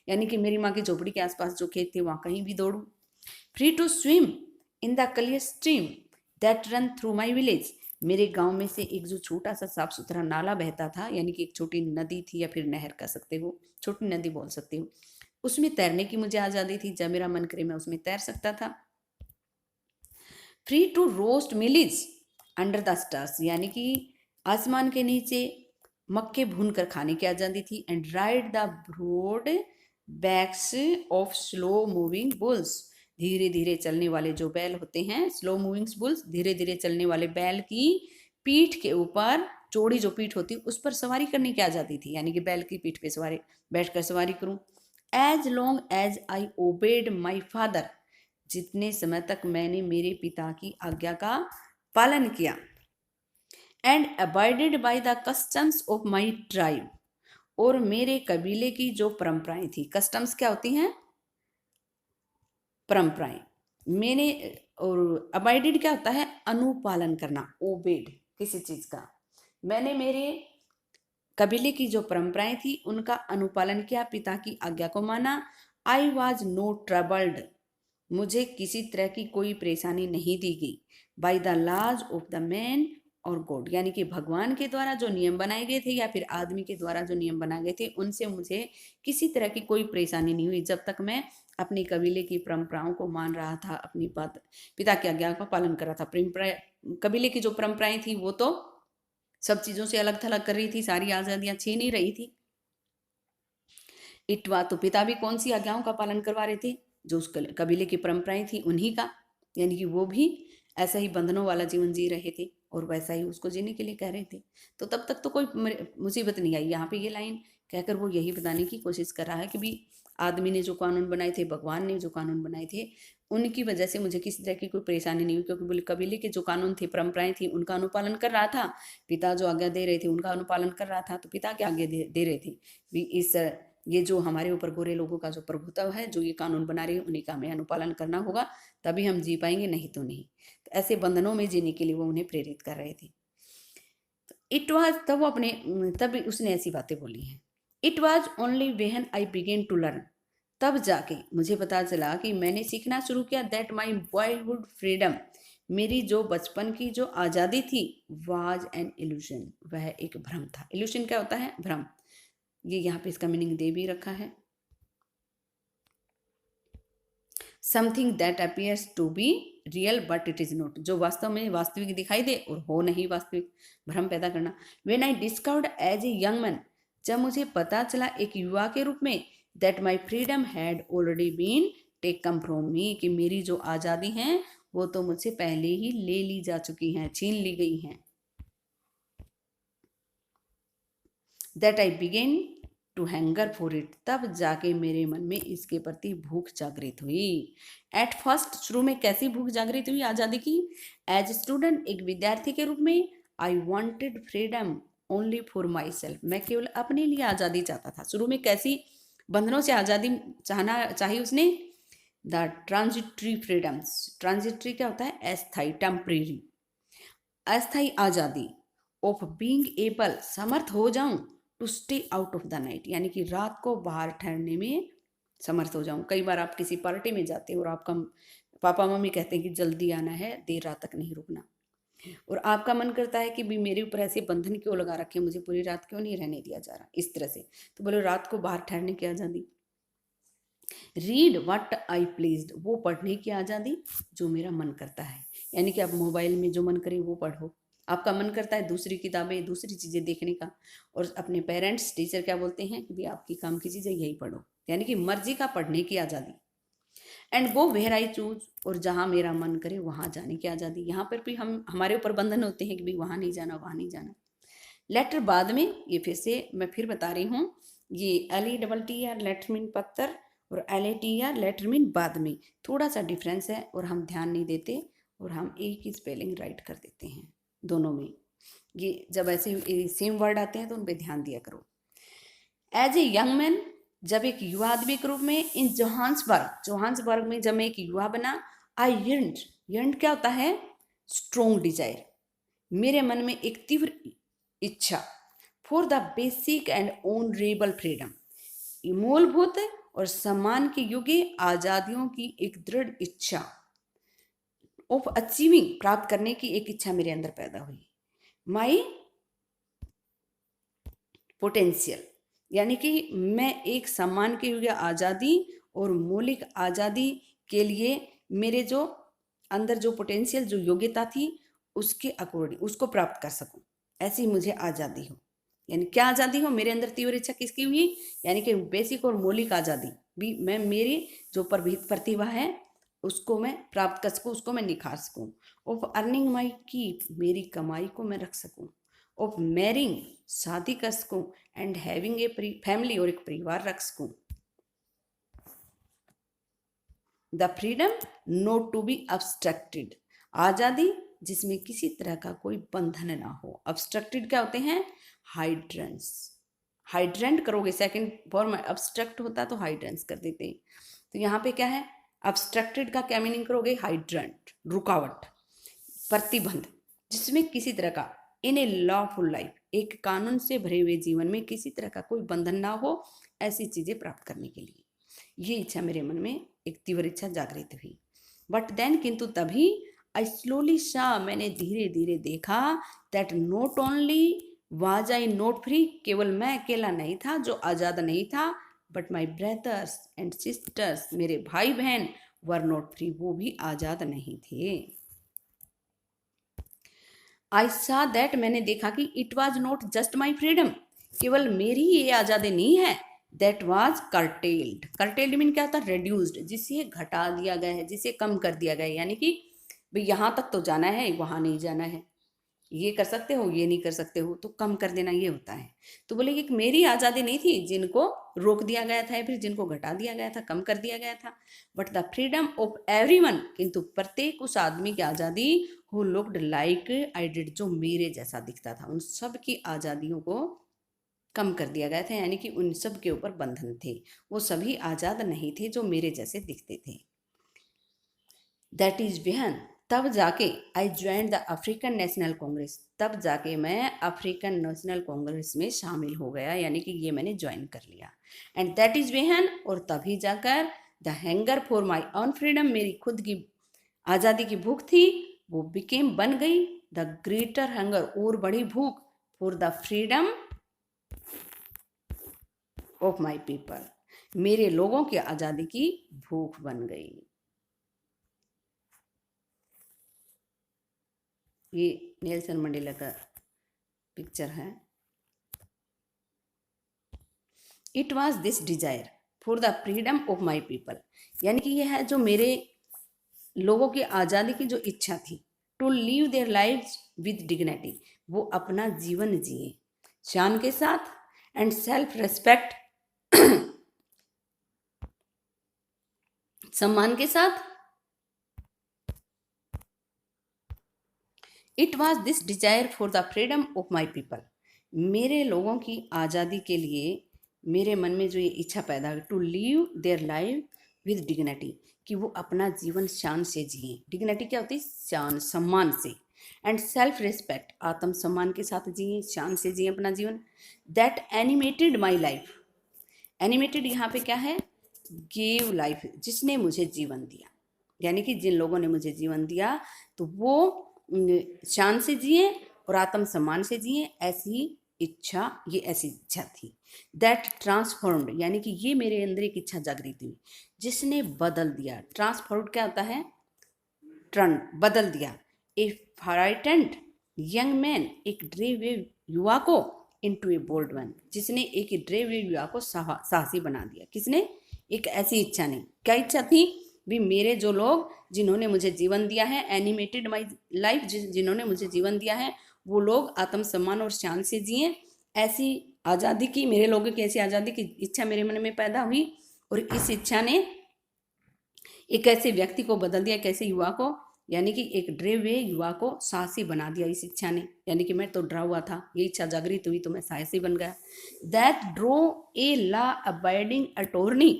यानी कि मेरी माँ की झोपड़ी के आसपास जो खेत थे वहाँ कहीं भी दौड़ूं। Free to swim in the clear stream that run through my village, मेरे गांव में से एक जो छोटा सा साफ सुथरा नाला बहता था, यानी कि एक छोटी नदी थी या फिर नहर कह सकते हो, छोटी नदी बोल सकते हो, उसमें तैरने की मुझे आज़ादी थी, जब मेरा मन करे मैं उसमें तैर सकता था। Free to roast mealies under the stars, यानी कि आसमान के नीचे मक्के भून कर खाने की आज़ादी थी। And ride the broad backs of slow moving bulls, धीरे धीरे चलने वाले जो बैल होते हैं, स्लो मूविंग बुल्स, धीरे धीरे चलने वाले बैल की पीठ के ऊपर, चौड़ी जो पीठ होती उस पर सवारी करने की आज़ादी थी, यानी कि बैल की पीठ पे सवारी बैठकर सवारी करूं। As long as I obeyed my father, जितने समय तक मैंने मेरे पिता की आज्ञा का पालन किया। And abided by the customs of my tribe, और मेरे कबीले की जो परंपराएं थी, कस्टम्स क्या होती हैं, परंपराएं, मैंने, और अबाइडेड क्या होता है, अनुपालन करना, ओबेड किसी चीज का, मैंने मेरे कबीले की जो परंपराएं थी उनका अनुपालन किया, पिता की आज्ञा को माना। आई वॉज नो ट्रबल्ड, मुझे किसी तरह की कोई परेशानी नहीं दी गई, by the laws of the man or God, यानी कि भगवान के द्वारा जो नियम बनाए गए थे या फिर आदमी के द्वारा जो नियम बनाए गए थे उनसे मुझे किसी तरह की कोई परेशानी नहीं हुई, जब तक मैं अपनी कबीले की परंपराओं को मान रहा था, अपनी पिता की आज्ञा का पालन कर रहा था। कबीले की जो परंपराएं थी वो तो सब चीजों से अलग थलग कर रही थी, सारी आजादियां छीन ही रही थी। इटवा, तो पिता भी कौन सी आज्ञाओं का पालन करवा रहे थे, जो उस कबीले की परंपराएं थी उन्हीं का, यानी कि वो भी ऐसा ही बंधनों वाला जीवन जी रहे थे और वैसा ही उसको जीने के लिए कह रहे थे। तो तब तक तो कोई मुसीबत नहीं आई। यहाँ पे ये लाइन कहकर वो यही बताने की कोशिश कर रहा है कि भी आदमी ने जो कानून बनाए थे, भगवान ने जो कानून बनाए थे, उनकी वजह से मुझे किसी तरह की कोई परेशानी नहीं हुई, क्योंकि बोले कबीले के जो कानून थे, परंपराएं थी, उनका अनुपालन कर रहा था। पिता जो आज्ञा दे रहे थे उनका अनुपालन कर रहा था, तो पिता क्या आज्ञा दे रहे थे भी, इस ये जो हमारे ऊपर गोरे लोगों का जो प्रभुत्व है, जो ये कानून बना रहे हैं, उन्हीं का हमें अनुपालन करना होगा, तभी हम जी पाएंगे, नहीं तो नहीं। तो ऐसे बंधनों में जीने के लिए वो उन्हें प्रेरित कर रहे थे। इट वॉज, तब वो अपने, तब उसने ऐसी बातें बोली हैं। It was only when I began to learn, तब जाके मुझे पता चला कि मैंने सीखना शुरू किया, दैट माई बॉयहुड फ्रीडम, मेरी जो बचपन की जो आज़ादी थी, वाज एन इल्यूशन, वह एक भ्रम था। इल्यूशन क्या होता है, भ्रम। ये यहाँ पे इसका मीनिंग दे भी रखा है, something that appears to be real but it is not, जो वास्तव में वास्तविक दिखाई दे और हो नहीं वास्तविक, भ्रम पैदा करना। When I discovered as a young man, जब मुझे पता चला एक युवा के रूप में, that my freedom had already been taken from me, कि मेरी जो आज़ादी है वो तो मुझसे पहले ही ले ली जा चुकी हैं, छीन ली गई हैं। That I began to hunger for it, तब जाके मेरे मन में इसके प्रति भूख जागृत हुई। एट फर्स्ट, शुरू में कैसी भूख जागृत हुई आज़ादी की, एज स्टूडेंट, एक विद्यार्थी के रूप में, I wanted freedom only for my self, मैं केवल अपने लिए आज़ादी चाहता था। शुरू में कैसी बंधनों से आज़ादी चाहिए उसने, द ट्रांजिटरी फ्रीडम्स, ट्रांजिटरी क्या होता है? अस्थाई, टेम्परेरी, अस्थाई आज़ादी ऑफ बीइंग एबल, समर्थ हो जाऊं to stay out of the night, यानी कि रात को बाहर ठहरने में समर्थ हो जाऊं। कई बार आप किसी पार्टी में जाते हो और आपका पापा मम्मी कहते हैं कि जल्दी आना है, देर रात तक नहीं रुकना, और आपका मन करता है कि भी मेरे ऊपर ऐसे बंधन क्यों लगा रखे, मुझे पूरी रात क्यों नहीं रहने दिया जा रहा, इस तरह से। तो बोलो रात को बाहर ठहरने की आज़ादी। रीड व्हाट आई प्लीज्ड, वो पढ़ने की आज़ादी जो मेरा मन करता है, यानी कि आप मोबाइल में जो मन करे वो पढ़ो। आपका मन करता है दूसरी किताबें, दूसरी चीज़ें देखने का, और अपने पेरेंट्स टीचर क्या बोलते हैं कि भी आपकी काम की चीज़ें यही पढ़ो, यानी कि मर्जी का पढ़ने की आज़ादी। And go where I choose, और जहाँ मेरा मन करे वहाँ जाने की आज़ादी। यहाँ पर भी हम हमारे ऊपर बंधन होते हैं कि भाई वहाँ नहीं जाना, वहाँ नहीं जाना। लेटर बाद में, ये फिर से मैं फिर बता रही हूँ, ये LETTR लेटर मीन पत्थर, और LATR लेटर मीन बाद में, थोड़ा सा डिफरेंस है और हम ध्यान नहीं देते, और हम एक ही स्पेलिंग राइट कर देते हैं दोनों में। ये जब ऐसे सेम वर्ड आते हैं तो उन पर ध्यान दिया करो। एज ए यंग मैन, जब एक युवा आदमी के रूप में, इन जोहान्सबर्ग में जब मैं एक युवा बना, आई यर्न्ड क्या होता है? स्ट्रोंग डिजायर, मेरे मन में एक तीव्र इच्छा, for the basic and honourable freedom, मूलभूत और सम्मान के योग्य आजादियों की एक दृढ़ इच्छा, ऑफ अचीविंग, प्राप्त करने की एक इच्छा मेरे अंदर पैदा हुई। माई पोटेंशियल, यानी कि मैं एक सम्मान के योग्य आज़ादी और मौलिक आज़ादी के लिए मेरे जो अंदर जो पोटेंशियल, जो योग्यता थी, उसके अकॉर्डिंग उसको प्राप्त कर सकूं, ऐसी मुझे आज़ादी हो। यानी क्या आज़ादी हो? मेरे अंदर तीव्र इच्छा किसकी हुई? यानी कि बेसिक और मौलिक आज़ादी भी, मैं मेरी जो प्रतिभा है उसको मैं प्राप्त कर सकूं, उसको मैं निखार सकूं। ऑफ अर्निंग माई कीप, मेरी कमाई को मैं रख सकूं। ऑफ मैरिंग, शादी कर सकूं। एंड हैविंग ए फैमिली, और एक परिवार रख सकूं। The freedom not to be obstructed, आज़ादी जिसमें किसी तरह का कोई बंधन ना हो। अब्स्ट्रक्टेड क्या होते हैं? हाइड्रेंस, हाइड्रेंट करोगे, सेकंड फॉर्म अब्स्ट्रक्ट होता तो हाइड्रेंस कर देते। तो यहाँ पे क्या है? अब्स्ट्रक्टेड का क्या मीनिंग करोगे? हाइड्रेंट, रुकावट, प्रतिबंध, जिसमें किसी तरह का, इन ए लॉफुल लाइफ, एक कानून से भरे हुए जीवन में किसी तरह का कोई बंधन ना हो, ऐसी चीजें प्राप्त करने के लिए। ये इच्छा मेरे मन में एक तीव्र इच्छा जागृत हुई। बट देन, किंतु तभी, आई स्लोली सा, मैंने धीरे धीरे देखा, that not only was I not free, केवल मैं अकेला नहीं था जो आज़ाद नहीं था, but my brothers and sisters, मेरे भाई बहन, वर नॉट फ्री, वो भी आज़ाद नहीं थे। आई सा दैट, मैंने देखा कि it was not just my freedom, केवल मेरी ये आज़ादी नहीं है, that was curtailed. Curtailed mean क्या होता है? रेड्यूस्ड, जिसे घटा दिया गया है, जिसे कम कर दिया गया है, यानी कि भाई यहाँ तक तो जाना है, वहाँ नहीं जाना है, ये कर सकते हो, ये नहीं कर सकते हो, तो कम कर देना, ये होता है। तो बोले कि मेरी आज़ादी नहीं थी जिनको रोक दिया गया था, या फिर जिनको घटा दिया गया था, कम कर दिया गया था, but the freedom of everyone, किंतु प्रत्येक उस आदमी की आज़ादी, who looked like I did, जो मेरे जैसा दिखता था, उन सब की आज़ादियों को कम कर दिया गया था, यानी कि उन सब के ऊपर बंधन थे, वो सभी आज़ाद नहीं थे जो मेरे जैसे दिखते थे। दैट इज व्हेन, तब जाके, I join the African national Congress, तब जाके मैं अफ्रीकन नेशनल कांग्रेस में शामिल हो गया, यानी कि ये मैंने ज्वाइन कर लिया। एंड दैट इज व्हेन, और तभी जाकर, the hanger for my own freedom, मेरी खुद की आज़ादी की भूख थी, वो बिकेम, बन गई, द ग्रेटर हंगर, और बड़ी भूख, for the freedom of my people, मेरे लोगों की आज़ादी की भूख बन गई। ये नेल्सन मंडेला का पिक्चर है। It was this desire for the freedom of my people, यानी कि यह है जो मेरे लोगों की आज़ादी की जो इच्छा थी, to live their lives with dignity, वो अपना जीवन जिए शान के साथ, एंड सेल्फ रेस्पेक्ट, सम्मान के साथ। It was this desire for the freedom of my people, मेरे लोगों की आज़ादी के लिए मेरे मन में जो ये इच्छा पैदा हुई, to live their life with dignity, कि वो अपना जीवन शान से जिए। डिग्निटी क्या होती है? शान, सम्मान से। एंड सेल्फ रिस्पेक्ट, आत्मसम्मान के साथ जिए, शान से जिए अपना जीवन। That animated my life, animated यहाँ पे क्या है? गिव लाइफ, जिसने मुझे जीवन दिया, यानी कि जिन लोगों ने मुझे जीवन दिया तो वो शान से जिए और आत्मसम्मान से जिए, ऐसी इच्छा, ये ऐसी इच्छा थी। दैट ट्रांसफॉर्म्ड, यानी कि ये मेरे अंदर एक इच्छा जागृत हुई जिसने बदल दिया। ट्रांसफॉर्म्ड क्या होता है? टर्न, बदल दिया। ए फ्राइटेंड यंग मैन, एक ड्रे हुए युवा को, इनटू ए बोल्ड वन, जिसने एक ड्रे हुए युवा को साहसी बना दिया। किसने? एक ऐसी इच्छा ने। क्या इच्छा थी? भी मेरे जो लोग, जिन्होंने मुझे जीवन दिया है, एनिमेटेड माई लाइफ, जिन्होंने मुझे जीवन दिया है, वो लोग आत्मसम्मान और शान से जिए। ऐसी आज़ादी की, मेरे लोगों की ऐसी आज़ादी की इच्छा मेरे मन में पैदा हुई, और इस इच्छा ने एक ऐसे व्यक्ति को बदल दिया, एक ऐसे युवा को, यानी कि एक डरे हुए युवा को साहसी बना दिया इस इच्छा ने। यानी कि मैं तो डरा हुआ था, ये इच्छा जागृत हुई तो मैं साहसी बन गया। That drove a law abiding attorney,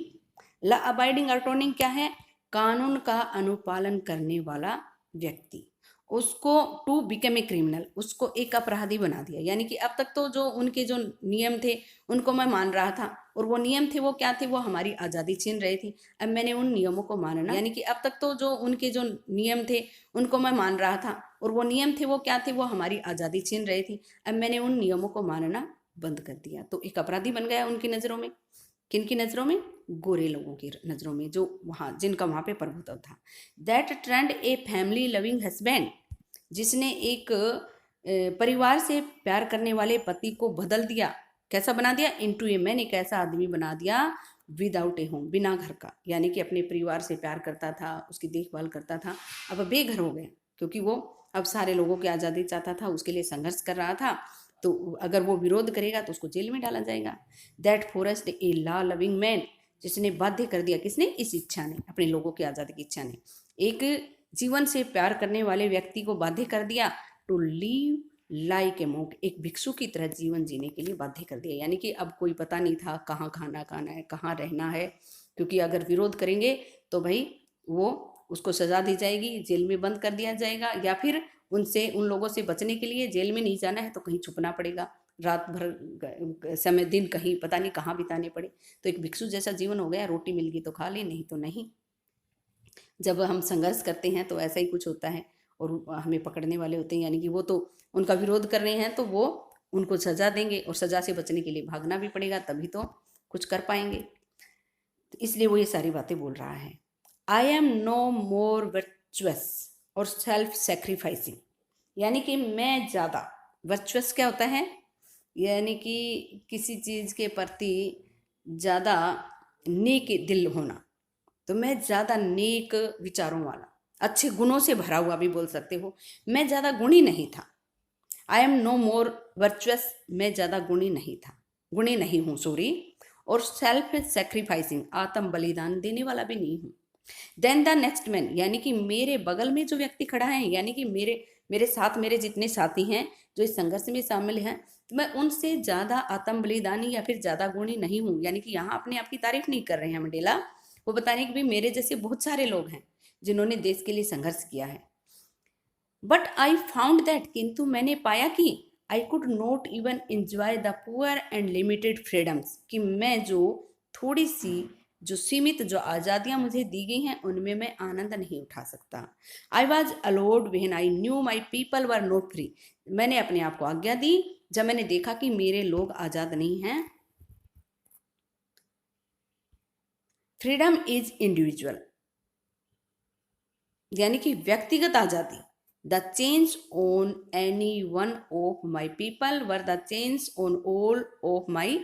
law abiding attorney क्या है? कानून का अनुपालन करने वाला व्यक्ति, उसको टू बिकम ए क्रिमिनल, उसको एक अपराधी बना दिया। यानी कि अब तक तो जो उनके जो नियम थे उनको मैं मान रहा था, और वो नियम थे वो क्या थे? वो हमारी आज़ादी छीन रहे थे। अब मैंने उन नियमों को मानना, यानी कि अब तक तो जो उनके जो नियम थे उनको मैं मान रहा था, और वो नियम थे वो क्या थे? वो हमारी आज़ादी छीन रहे थे। अब मैंने उन नियमों को मानना बंद कर दिया, तो एक अपराधी बन गया उनकी नज़रों में। किन की नज़रों में? गोरे लोगों की नज़रों में, जो वहाँ, जिनका वहाँ पे प्रभुत्व था। That trend a family loving husband, जिसने एक परिवार से प्यार करने वाले पति को बदल दिया। कैसा बना दिया? इनटू ए मैन, एक ऐसा आदमी बना दिया विदाउट ए होम, बिना घर का। यानी कि अपने परिवार से प्यार करता था, उसकी देखभाल करता था, अब बेघर हो गया, क्योंकि वो अब सारे लोगों की आज़ादी चाहता था, उसके लिए संघर्ष कर रहा था। तो अगर वो विरोध करेगा तो उसको जेल में डाला जाएगा। That forest a law loving man, जिसने बाध्य कर दिया, किसने? इस इच्छा ने, अपने लोगों की आज़ादी की इच्छा ने, एक जीवन से प्यार करने वाले व्यक्ति को बाध्य कर दिया to live like a monk, एक भिक्षु की तरह जीवन जीने के लिए बाध्य कर दिया। यानी कि अब कोई पता नहीं था कहाँ खाना खाना है, कहाँ रहना है, क्योंकि अगर विरोध करेंगे तो भाई वो, उसको सजा दी जाएगी, जेल में बंद कर दिया जाएगा, या फिर उनसे, उन लोगों से बचने के लिए जेल में नहीं जाना है तो कहीं छुपना पड़ेगा, रात भर समय दिन कहीं पता नहीं कहाँ बिताने पड़े। तो एक भिक्षु जैसा जीवन हो गया, रोटी मिल गई तो खा ली, नहीं तो नहीं। जब हम संघर्ष करते हैं तो ऐसा ही कुछ होता है, और हमें पकड़ने वाले होते हैं, यानी कि वो तो उनका विरोध कर रहे हैं तो वो उनको सजा देंगे, और सजा से बचने के लिए भागना भी पड़ेगा, तभी तो कुछ कर पाएंगे। तो इसलिए वो ये सारी बातें बोल रहा है। I am no more virtuous or self sacrificing, यानी कि मैं ज़्यादा, वर्चुअस क्या होता है? यानी कि किसी चीज़ के प्रति ज़्यादा नेक दिल होना। तो मैं ज़्यादा नेक विचारों वाला, अच्छे गुणों से भरा हुआ भी बोल सकते हो, मैं ज़्यादा गुणी नहीं था। I am no more virtuous, मैं ज़्यादा गुणी नहीं था, गुणी नहीं हूँ, सॉरी। और सेल्फ सेक्रीफाइसिंग, आत्म बलिदान देने वाला भी नहीं हूँ। देन द नेक्स्ट मैन, यानी कि मेरे बगल में जो व्यक्ति खड़ा है, यानी कि मेरे मेरे साथ मेरे जितने साथी हैं जो इस संघर्ष में शामिल हैं, तो मैं उनसे ज़्यादा आत्म बलिदानी या फिर ज़्यादा गुणी नहीं हूँ। यानी कि यहाँ अपने आप की तारीफ नहीं कर रहे हैं मंडेला, वो बता रहे हैं कि भाई मेरे जैसे बहुत सारे लोग हैं जिन्होंने देश के लिए संघर्ष किया है। बट आई फाउंड दैट, किंतु मैंने पाया कि I could not even enjoy the poor and limited freedoms, कि मैं जो थोड़ी सी, जो सीमित जो आज़ादियाँ मुझे दी गई हैं उनमें मैं आनंद नहीं उठा सकता। I was allowed when I knew my people were not free, मैंने अपने आप को आज्ञा दी जब मैंने देखा कि मेरे लोग आज़ाद नहीं हैं। फ्रीडम इज इंडिविजुअल, यानी कि व्यक्तिगत आज़ादी। The change on any one of my people were the change on all of my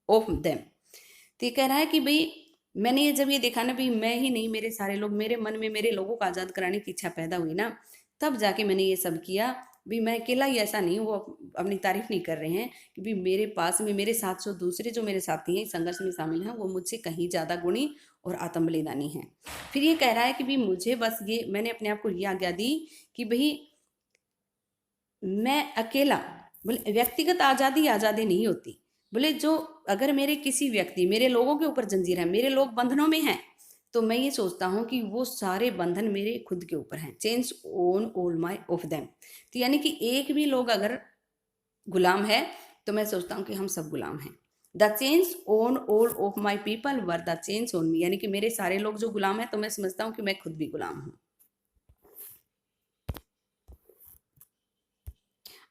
of them. तो ये कह रहा है कि भाई मैंने ये जब ये देखा ना, भाई मैं ही नहीं, मेरे सारे लोग, मेरे मन में मेरे लोगों को आज़ाद कराने की इच्छा पैदा हुई ना, तब जाके मैंने ये सब किया। भी मैं अकेला ही ऐसा नहीं, वो अपनी तारीफ नहीं कर रहे हैं कि भी मेरे पास में मेरे 700 दूसरे जो मेरे साथी हैं इस संघर्ष में शामिल हैं, वो मुझसे कहीं ज़्यादा गुणी और आत्म बलिदानी हैं। फिर ये कह रहा है कि भी मुझे बस ये, मैंने अपने आप को ये आज्ञा दी कि भाई मैं अकेला, बोले व्यक्तिगत आज़ादी आज़ादी नहीं होती, बोले जो अगर मेरे किसी व्यक्ति, मेरे लोगों के ऊपर जंजीर है, मेरे लोग बंधनों में हैं, तो मैं ये सोचता हूँ कि वो सारे बंधन मेरे खुद के ऊपर हैं। Chains on all my of them. तो यानी कि एक भी लोग अगर गुलाम है तो मैं सोचता हूँ कि हम सब गुलाम हैं। The chains on all of my people were the chains on me, यानी कि मेरे सारे लोग जो गुलाम हैं तो मैं समझता हूँ कि मैं खुद भी गुलाम हूँ।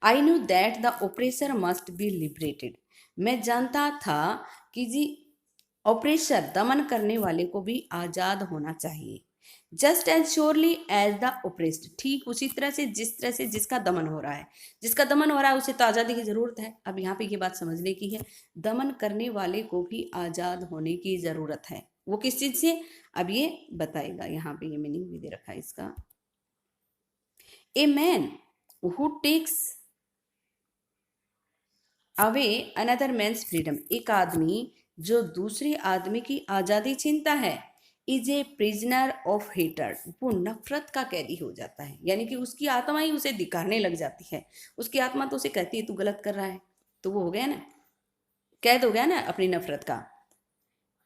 I knew that the oppressor must be liberated. मैं जानता था कि जी ऑपरेसर दमन करने वाले को भी आजाद होना चाहिए। Just as surely as the oppressed, ठीक उसी तरह से जिस तरह से जिसका दमन हो रहा है, जिसका दमन हो रहा है उसे तो आज़ादी की ज़रूरत है। अब यहाँ पे ये बात समझने की है, दमन करने वाले को भी आज़ाद होने की ज़रूरत है। वो किस चीज़ से, अब ये बताएगा। यहाँ पे ये मीनिंग भी दे रखा है इसका। A man who takes away another man's freedom, एक आदमी जो दूसरे आदमी की आज़ादी छीनता है, is a prisoner of hatred, वो नफरत का कैदी हो जाता है। यानी कि उसकी आत्मा ही उसे धिक्कारने लग जाती है। उसकी आत्मा तो उसे कहती है तू गलत कर रहा है, तो वो हो गया ना, कैद हो गया ना अपनी नफरत का।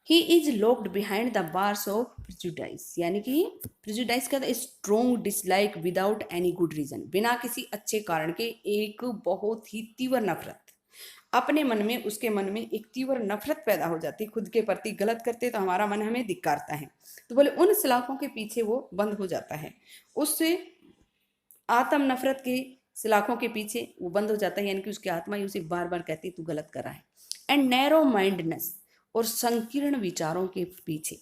He is locked behind the bars of prejudice, यानी कि प्रिजुडाइस का strong dislike without any good reason, बिना किसी अच्छे कारण के एक बहुत ही तीव्र नफरत अपने मन में, उसके मन में एक तीव्र नफरत पैदा हो जाती है खुद के प्रति। गलत करते तो हमारा मन हमें धिक्कारता है, तो बोले उन सलाखों के पीछे वो बंद हो जाता है, उससे आत्म नफरत के सलाखों के पीछे वो बंद हो जाता है। यानी कि उसकी आत्मा ही उसे बार बार कहती है तू गलत कर रहा है। एंड नैरो माइंडनेस, और संकीर्ण विचारों के पीछे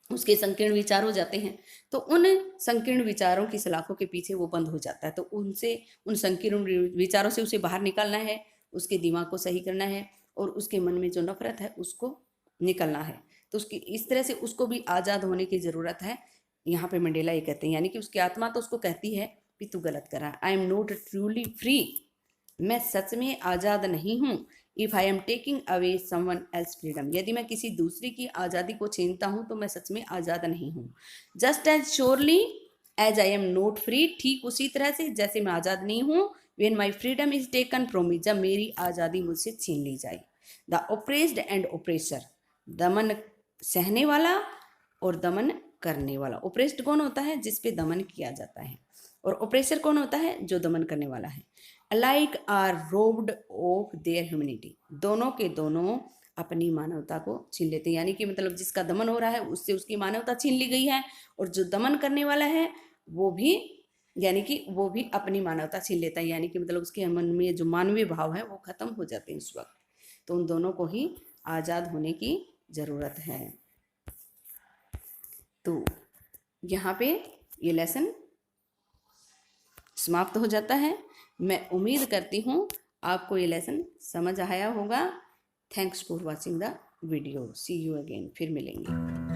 उसके संकीर्ण विचार हो जाते हैं, तो उन संकीर्ण विचारों की सलाखों के पीछे वो बंद हो जाता है। तो उनसे, उन संकीर्ण विचारों से उसे बाहर निकालना है, उसके दिमाग को सही करना है, और उसके मन में जो नफरत है उसको निकलना है। तो उसकी इस तरह से उसको भी आज़ाद होने की ज़रूरत है। यहाँ पे मंडेला ये कहते हैं, यानी कि उसकी आत्मा तो उसको कहती है कि तू गलत कर रहा है। I am not truly free, मैं सच में आज़ाद नहीं हूँ। If I am taking away someone else freedom, यदि मैं किसी दूसरे की आज़ादी को छीनता हूँ तो मैं सच में आज़ाद नहीं हूँ। Just as surely as I am not free, ठीक उसी तरह से जैसे मैं आज़ाद नहीं हूँ। When my freedom is taken from me, जब मेरी आज़ादी मुझसे छीन ली जाए। द ओप्रेस्ड एंड ओप्रेसर, दमन सहने वाला और दमन करने वाला। ओप्रेस्ड कौन होता है, जिस पे दमन किया जाता है, और ओप्रेसर कौन होता है, जो दमन करने वाला है। Alike are robbed of their humanity, दोनों के दोनों अपनी मानवता को छीन लेते हैं। यानी कि मतलब जिसका दमन हो रहा है उससे उसकी मानवता छीन ली गई है, और जो दमन करने वाला है वो भी, यानी कि वो भी अपनी मानवता छीन लेता है। यानी कि मतलब उसके मन में जो मानवीय भाव है वो खत्म हो जाते हैं उस वक्त। तो उन दोनों को ही आज़ाद होने की ज़रूरत है। तो यहाँ पे ये लेसन समाप्त हो जाता है। मैं उम्मीद करती हूँ आपको ये लेसन समझ आया होगा। Thanks for watching the video. See you again, फिर मिलेंगे।